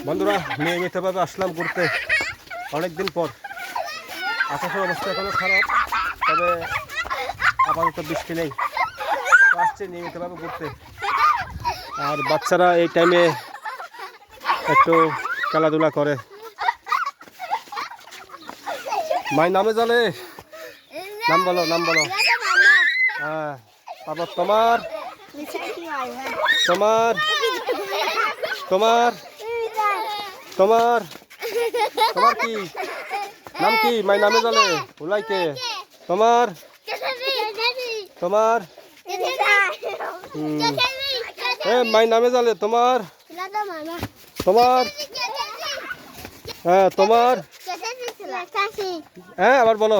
বন্ধুরা নিয়মিতভাবে আসলাম ঘুরতে অনেকদিন পর। আকাশের অবস্থা এখনো খারাপ, তবে আপাতত বৃষ্টি নেই। আসছে নিয়মিতভাবে ঘুরতে, আর বাচ্চারা এই টাইমে একটু খেলাধুলা করে। মাই নামে জানে, নাম বলো, নাম বলো। হ্যাঁ, তারপর তোমার তোমার তোমার তোমার তোমার কি নাম? কি মাই নামে জানে উলাইকে? তোমার তোমার মাই নামে জানে তোমার তোমার হ্যাঁ তোমার হ্যাঁ আবার বলো।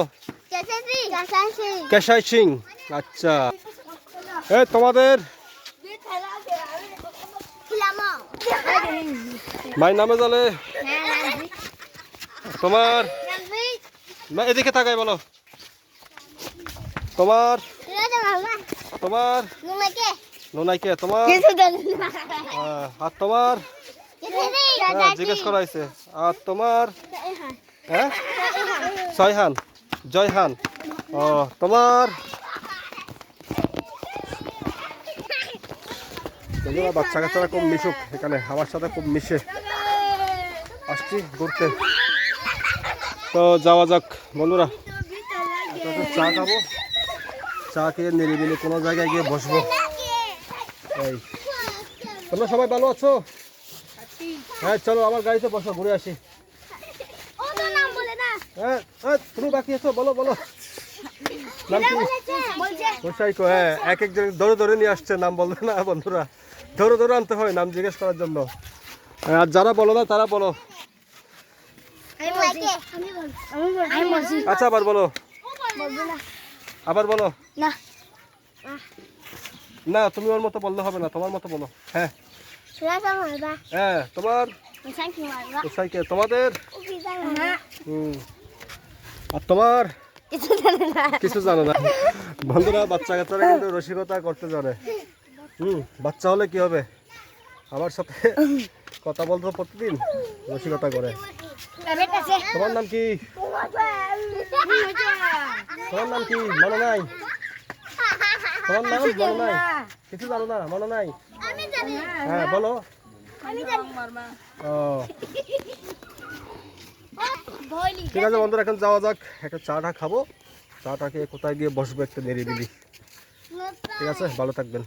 কেশাই সিং। আচ্ছা, তোমাদের মাই নামে জানে তোমার? এদিকে তাকাই বলো। তোমার তোমার নুনাইকে তোমার? আর তোমার জিজ্ঞেস করা হয়েছে। আর তোমার? হ্যাঁ, ছয়হান, জয়হান। ও তোমার বাচ্চা কাচ্চারা খুব মিশুক এখানে, আমার সাথে খুব মিশে। আসছি ঘুরতে, তো যাওয়া যাক বন্ধুরা। চা খাবো, চা খেয়ে নিরিবিলি কোনো জায়গায় গিয়ে বসবো। এই তোমরা সবাই ভালো আছো? হ্যাঁ চলো আমার গাড়িতে বসো, ঘুরে আসি। হ্যাঁ তুমি বাকি আছো, বলো বলো নাম কি? হ্যাঁ, এক একজন ধরে ধরে নিয়ে আসছে, নাম বলবে না বন্ধুরা, ধরে ধরে আনতে হয় নাম জিজ্ঞেস করার জন্য। আর যারা বলো না তারা বলো। আচ্ছা আবার বলো, আবার বলো। না তুমি ওর মতো বললে হবে না, তোমার মতো বলো। হ্যাঁ হ্যাঁ তোমার তোমাদের আর তোমার কিছু জানো না বন্ধুরা। বাচ্চা কাচ্চারা কিন্তু রসিকতা করতে জানে। বাচ্চা হলে কি হবে, আমার সাথে কথা বলতো প্রতিদিন, রসিকতা করে। তোমার নাম কি? তোমার নাম কি মনে নাই? তোমার নাম মনে নাই? কিছু জানো না, মনে নাই? হ্যাঁ বলো। ও ঠিক আছে বন্ধুরা, এখন যাওয়া যাক, একটা চাটা খাবো। চাটা খেয়ে কোথায় গিয়ে বসবো একটা নিরিবিলি। ঠিক আছে, ভালো থাকবেন।